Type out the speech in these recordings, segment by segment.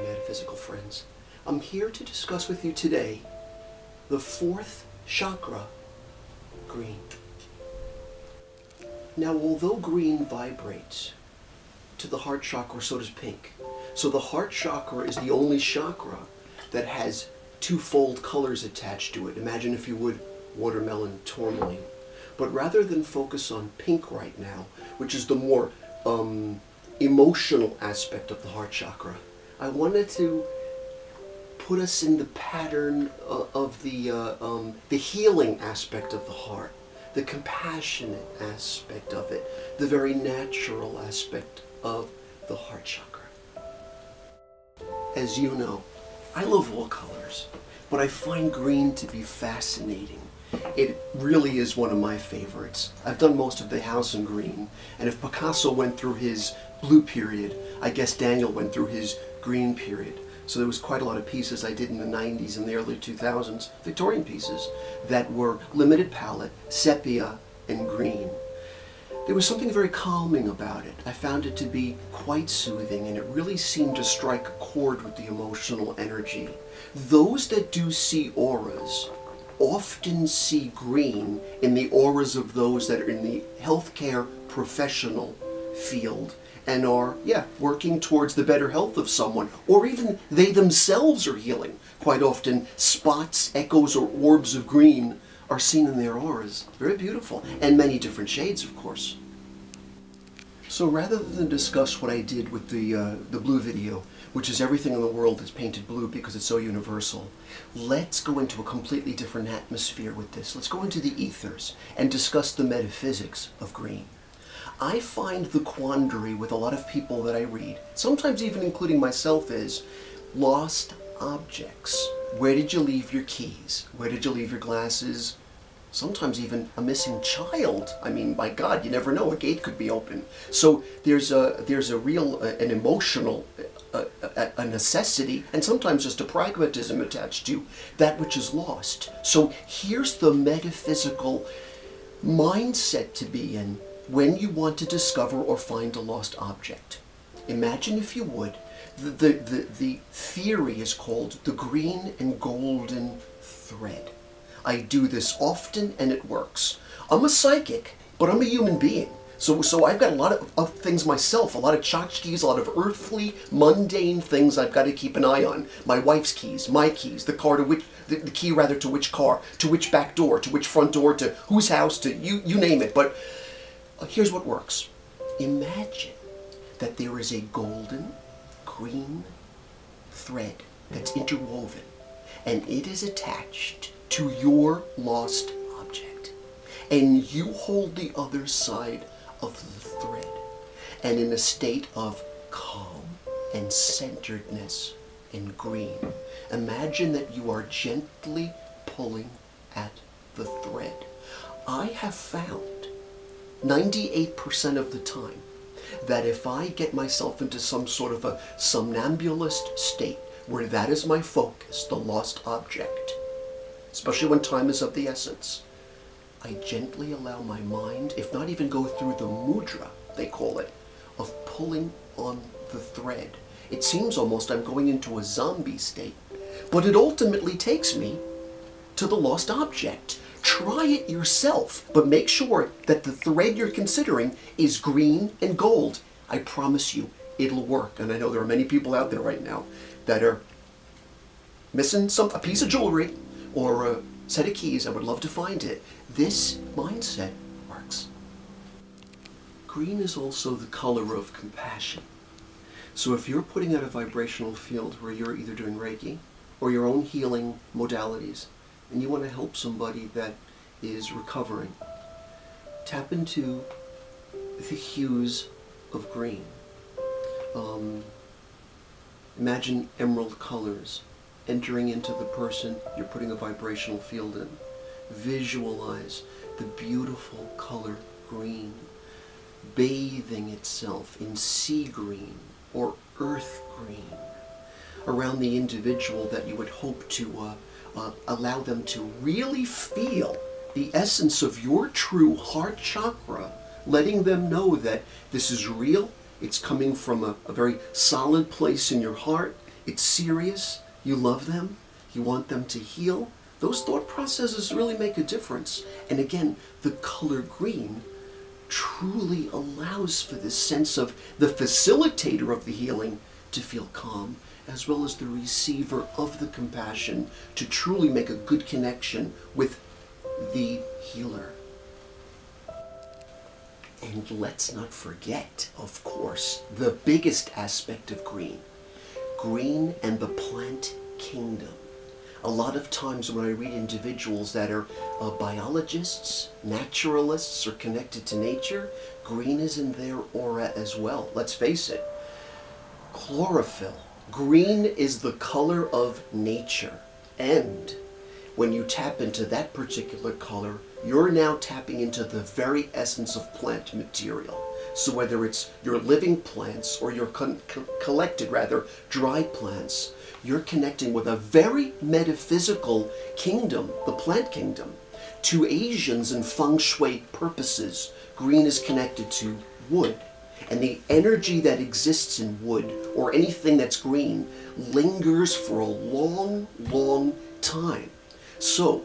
metaphysical friends. I'm here to discuss with you today the fourth chakra, green. Now, although green vibrates to the heart chakra, so does pink. So the heart chakra is the only chakra that has twofold colors attached to it. Imagine, if you would, watermelon tourmaline. But rather than focus on pink right now, which is the more emotional aspect of the heart chakra, I wanted to put us in the pattern of the healing aspect of the heart, the compassionate aspect of it, the very natural aspect of the heart chakra. As you know, I love all colors, but I find green to be fascinating. It really is one of my favorites. I've done most of the house in green, and if Picasso went through his blue period, I guess Daniel went through his green period. So there was quite a lot of pieces I did in the 90s and the early 2000s, Victorian pieces, that were limited palette, sepia, and green. There was something very calming about it. I found it to be quite soothing, and it really seemed to strike a chord with the emotional energy. Those that do see auras often see green in the auras of those that are in the healthcare professional field and are, working towards the better health of someone, or even they themselves are healing. Quite often, spots, echoes, or orbs of green are seen in their auras. Very beautiful, and many different shades, of course. So rather than discuss what I did with the blue video, which is everything in the world that's painted blue because it's so universal, let's go into a completely different atmosphere with this. Let's go into the ethers and discuss the metaphysics of green. I find the quandary with a lot of people that I read, sometimes even including myself, is lost objects. Where did you leave your keys? Where did you leave your glasses? Sometimes even a missing child. I mean, my God, you never know, a gate could be open. So there's a real, an emotional, a necessity, and sometimes just a pragmatism attached to that which is lost. So here's the metaphysical mindset to be in when you want to discover or find a lost object. Imagine, if you would, the theory is called the green and golden thread. I do this often and it works. I'm a psychic, but I'm a human being. So I've got a lot of things myself, a lot of tchotchkes, a lot of earthly, mundane things I've got to keep an eye on. My wife's keys, my keys, the key rather to which car, to which back door, to which front door, to whose house, to you name it. But here's what works. Imagine that there is a golden, green thread that's interwoven, and it is attached to your lost object, and you hold the other side of the thread, and in a state of calm and centeredness and green, imagine that you are gently pulling at the thread. I have found 98% of the time that if I get myself into some sort of a somnambulist state where that is my focus, the lost object, especially when time is of the essence, I gently allow my mind, if not even go through the mudra, they call it, of pulling on the thread. It seems almost I'm going into a zombie state, but it ultimately takes me to the lost object. Try it yourself, but make sure that the thread you're considering is green and gold. I promise you, it'll work. And I know there are many people out there right now that are missing a piece of jewelry or a set of keys. I would love to find it. This mindset works. Green is also the color of compassion. So if you're putting out a vibrational field where you're either doing Reiki or your own healing modalities, and you want to help somebody that is recovering, tap into the hues of green. Imagine emerald colors entering into the person you're putting a vibrational field in. Visualize the beautiful color green bathing itself in sea green or earth green around the individual that you would hope to allow them to really feel the essence of your true heart chakra, letting them know that this is real, it's coming from a very solid place in your heart, it's serious, you love them, you want them to heal, those thought processes really make a difference. And again, the color green truly allows for this sense of the facilitator of the healing to feel calm, as well as the receiver of the compassion to truly make a good connection with the healer. And let's not forget, of course, the biggest aspect of green. Green and the plant kingdom. A lot of times when I read individuals that are biologists, naturalists, or connected to nature, green is in their aura as well. Let's face it. Chlorophyll. Green is the color of nature. And when you tap into that particular color, you're now tapping into the very essence of plant material. So whether it's your living plants or your collected, dry plants, you're connecting with a very metaphysical kingdom, the plant kingdom. To Asians and feng shui purposes, green is connected to wood. And the energy that exists in wood, or anything that's green, lingers for a long, long time. So,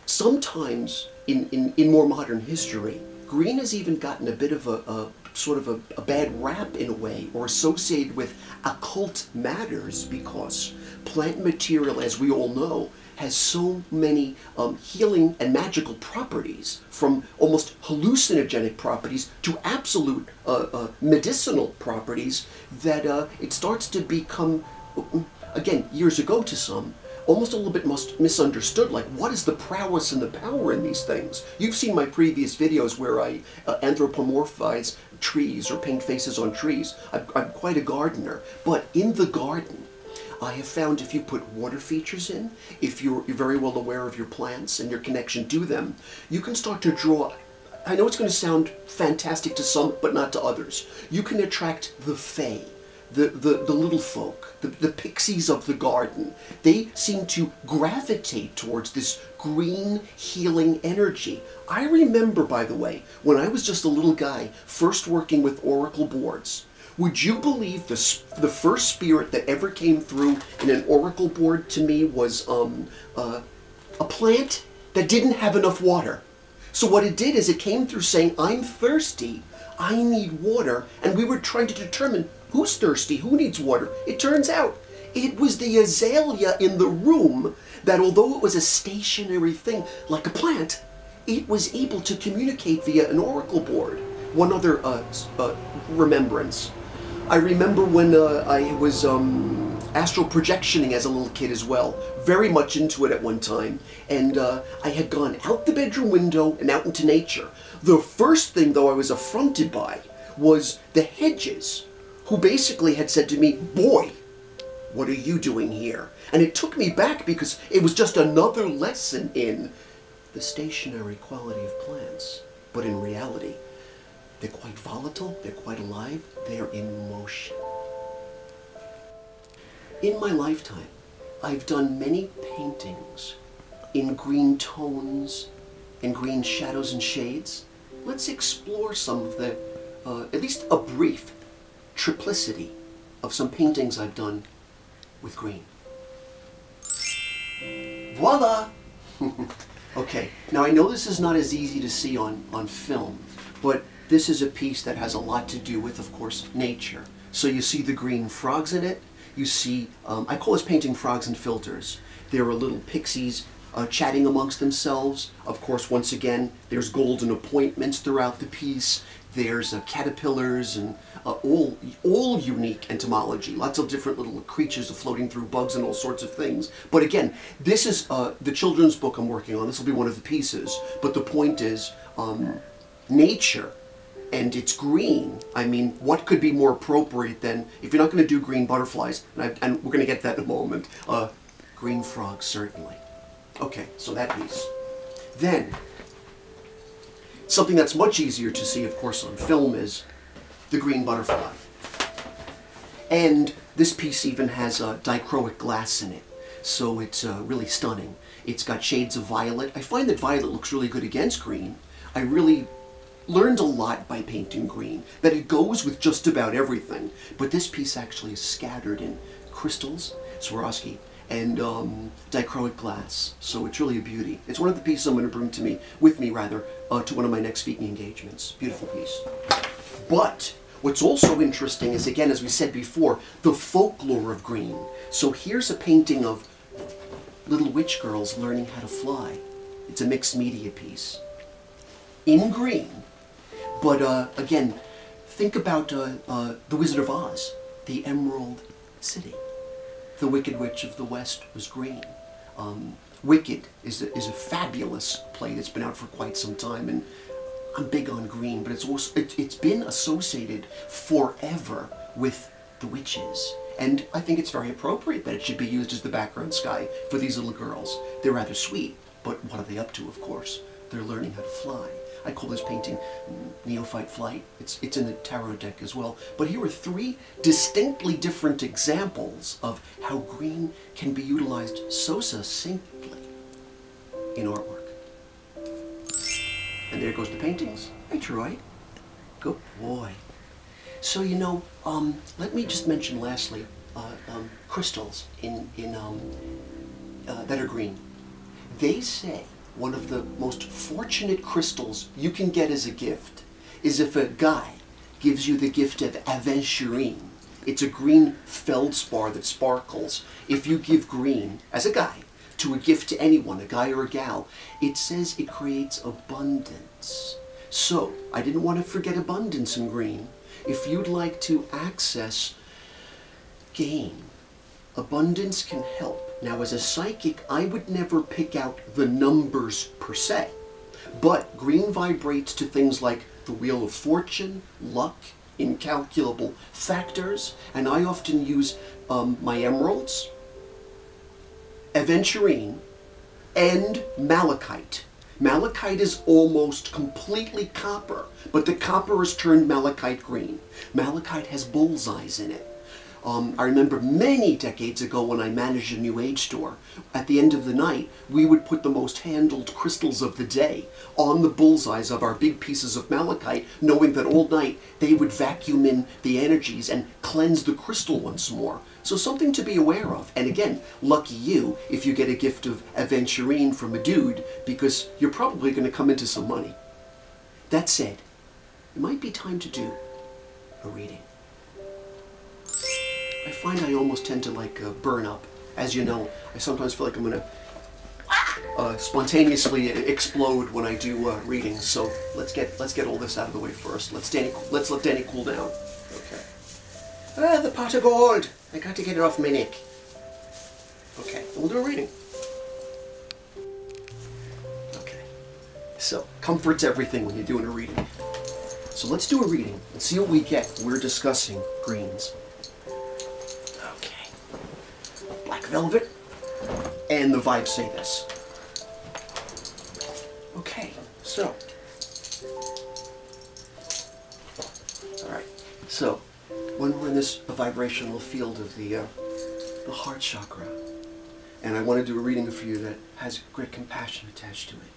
sometimes in more modern history, green has even gotten a bit of a sort of a bad rap in a way, or associated with occult matters, because plant material, as we all know, has so many healing and magical properties, from almost hallucinogenic properties to absolute medicinal properties, that it starts to become, again, years ago to some, almost a little bit misunderstood, like what is the prowess and the power in these things? You've seen my previous videos where I anthropomorphize trees or paint faces on trees. I'm quite a gardener, but in the garden, I have found if you put water features in, if you're very well aware of your plants and your connection to them, you can start to draw. I know it's going to sound fantastic to some, but not to others. You can attract the fae, the little folk, the pixies of the garden. They seem to gravitate towards this green healing energy. I remember, by the way, when I was just a little guy, first working with oracle boards. Would you believe the first spirit that ever came through in an oracle board to me was a plant that didn't have enough water? So what it did is it came through saying, I'm thirsty, I need water, and we were trying to determine who's thirsty, who needs water. It turns out it was the azalea in the room that, although it was a stationary thing, like a plant, it was able to communicate via an oracle board. One other remembrance. I remember when I was astral projectioning as a little kid as well, very much into it at one time, and I had gone out the bedroom window and out into nature. The first thing, though, I was affronted by was the hedges, who basically had said to me, boy, what are you doing here? And it took me back, because it was just another lesson in the stationary quality of plants. But in reality, they're quite volatile, they're quite alive, they're in motion. In my lifetime, I've done many paintings in green tones, in green shadows and shades. Let's explore some of the, at least a brief triplicity of some paintings I've done with green. Voila! Okay, now I know this is not as easy to see on film, but this is a piece that has a lot to do with, of course, nature. So you see the green frogs in it. You see, I call this painting Frogs and Filters. There are little pixies chatting amongst themselves. Of course, once again, there's golden appointments throughout the piece. There's caterpillars and all unique entomology. Lots of different little creatures floating through, bugs and all sorts of things. But again, this is the children's book I'm working on. This will be one of the pieces. But the point is, nature, and it's green. I mean, what could be more appropriate than, if you're not going to do green butterflies, and we're going to get that in a moment, green frogs, certainly. Okay, so that piece. Then, something that's much easier to see, of course, on film is the green butterfly. And this piece even has dichroic glass in it, so it's really stunning. It's got shades of violet. I find that violet looks really good against green. I really learned a lot by painting green, that it goes with just about everything. But this piece actually is scattered in crystals, Swarovski, and dichroic glass. So it's really a beauty. It's one of the pieces I'm going to bring with me to one of my next speaking engagements. Beautiful piece. But what's also interesting is, again, as we said before, the folklore of green. So here's a painting of little witch girls learning how to fly. It's a mixed media piece in green. But again, think about The Wizard of Oz, the Emerald City. The Wicked Witch of the West was green. Wicked is a fabulous play that's been out for quite some time, and I'm big on green, but it's been associated forever with the witches. And I think it's very appropriate that it should be used as the background sky for these little girls. They're rather sweet, but what are they up to, of course? They're learning how to fly. I call this painting Neophyte Flight. It's in the tarot deck as well. But here are three distinctly different examples of how green can be utilized so succinctly in artwork. And there goes the paintings. Hey, Troy. Good boy. So, you know, let me just mention lastly, crystals that are green. They say one of the most fortunate crystals you can get as a gift is if a guy gives you the gift of aventurine. It's a green feldspar that sparkles. If you give green, as a guy, to a gift to anyone, a guy or a gal, it says it creates abundance. So, I didn't want to forget abundance in green. If you'd like to access gain, abundance can help. Now, as a psychic, I would never pick out the numbers per se, but green vibrates to things like the Wheel of Fortune, luck, incalculable factors, and I often use my emeralds, aventurine, and malachite. Malachite is almost completely copper, but the copper is turned malachite green. Malachite has bullseyes in it. I remember many decades ago when I managed a New Age store, at the end of the night, we would put the most handled crystals of the day on the bullseyes of our big pieces of malachite, knowing that all night they would vacuum in the energies and cleanse the crystal once more. So something to be aware of. And again, lucky you if you get a gift of aventurine from a dude, because you're probably going to come into some money. That said, it might be time to do a reading. I find I almost tend to burn up. As you know, I sometimes feel like I'm going to spontaneously explode when I do readings. So let's get all this out of the way first. Let's let Danny cool down. Okay. Ah, the pot of gold. I got to get it off my neck. Okay, we'll do a reading. Okay. So comfort's everything when you're doing a reading. So let's do a reading and see what we get. We're discussing greens. Velvet, and the vibes say this. Okay, so, alright, so, when we're in this vibrational field of the heart chakra, and I want to do a reading for you that has great compassion attached to it,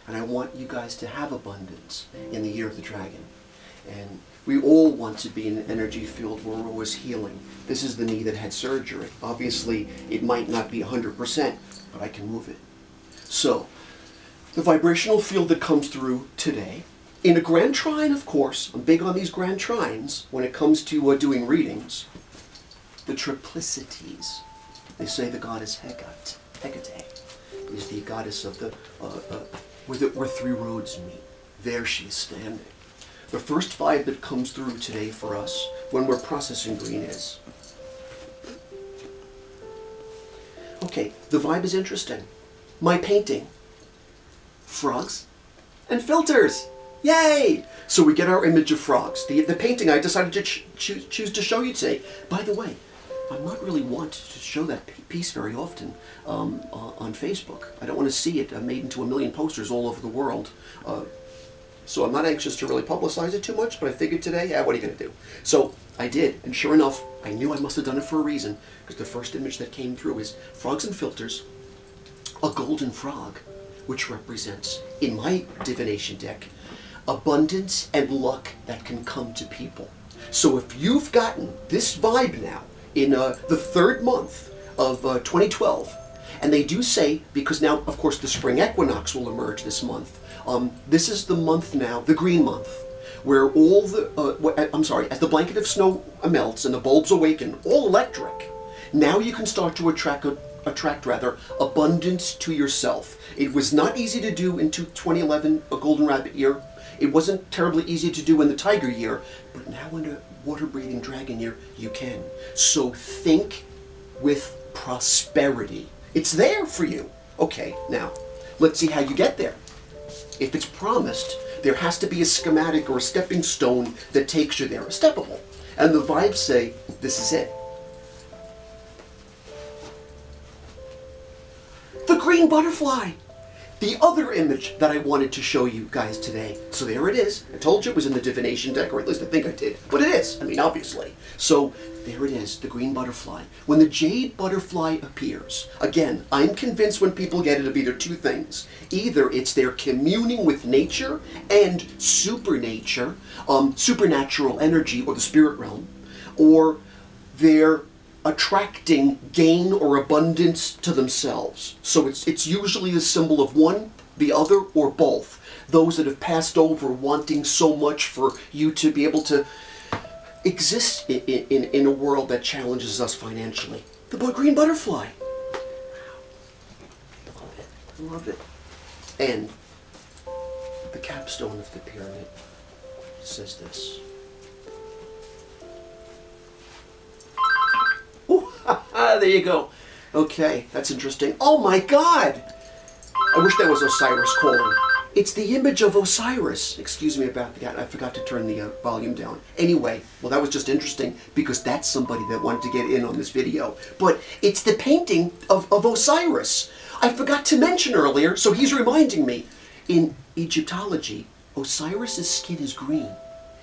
and I want you guys to have abundance in the year of the dragon, and we all want to be in an energy field where we're always healing. This is the knee that had surgery. Obviously, it might not be 100%, but I can move it. So, the vibrational field that comes through today, in a grand trine, of course, I'm big on these grand trines when it comes to doing readings, the triplicities. They say the goddess Hecate, is the goddess of the, where three roads meet. There she is standing. The first vibe that comes through today for us when we're processing green is, okay, the vibe is interesting. My painting, frogs and filters. Yay! So we get our image of frogs. The painting I decided to choose to show you today. By the way, I'm not really want to show that piece very often on Facebook. I don't want to see it made into a million posters all over the world. So I'm not anxious to really publicize it too much, but I figured today, yeah, what are you going to do? So I did, and sure enough, I knew I must have done it for a reason, because the first image that came through is frogs and filters, a golden frog, which represents, in my divination deck, abundance and luck that can come to people. So if you've gotten this vibe now in the third month of 2012, and they do say, because now, of course, the spring equinox will emerge this month, this is the month now, the green month, where all the, as the blanket of snow melts and the bulbs awaken, all electric, now you can start to attract abundance to yourself. It was not easy to do in 2011, a golden rabbit year. It wasn't terribly easy to do in the tiger year, but now in a water-breathing dragon year, you can. So think with prosperity. It's there for you. Okay, now, let's see how you get there. If it's promised, there has to be a schematic or a stepping stone that takes you there, a steppable. And the vibes say, this is it. The green butterfly! The other image that I wanted to show you guys today. So there it is. I told you it was in the divination deck, or at least I think I did. But it is. I mean, obviously. So there it is, the green butterfly. When the jade butterfly appears, again, I'm convinced when people get it of either two things. Either it's their communing with nature and supernature, supernatural energy or the spirit realm, or they're attracting gain or abundance to themselves. So it's usually a symbol of one, the other, or both. Those that have passed over wanting so much for you to be able to exist in a world that challenges us financially. The green butterfly. Love it. Love it. And the capstone of the pyramid says this. There you go. Okay, that's interesting. Oh my God! I wish that was Osiris calling. It's the image of Osiris. Excuse me about that. I forgot to turn the volume down. Anyway, well, that was just interesting because that's somebody that wanted to get in on this video. But it's the painting of Osiris. I forgot to mention earlier, so he's reminding me. In Egyptology, Osiris's skin is green.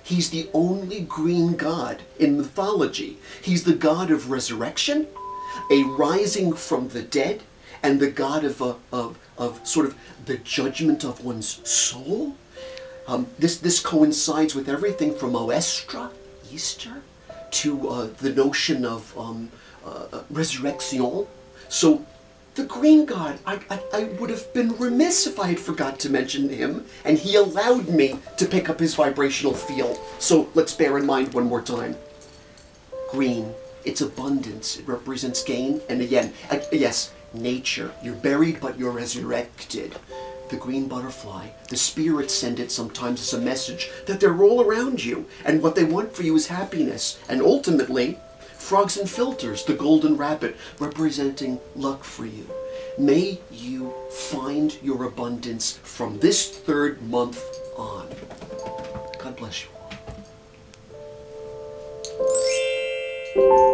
He's the only green god in mythology. He's the god of resurrection, a rising from the dead, and the god of sort of the judgment of one's soul. This coincides with everything from Oestra, Easter, to the notion of resurrection. So the green god, I would have been remiss if I had forgot to mention him, and he allowed me to pick up his vibrational field. So let's bear in mind one more time. Green, it's abundance, it represents gain, and again, yes, nature. You're buried, but you're resurrected. The green butterfly, the spirits send it sometimes as a message that they're all around you, and what they want for you is happiness, and ultimately, frogs and filters, the golden rabbit, representing luck for you. May you find your abundance from this third month on. God bless you all.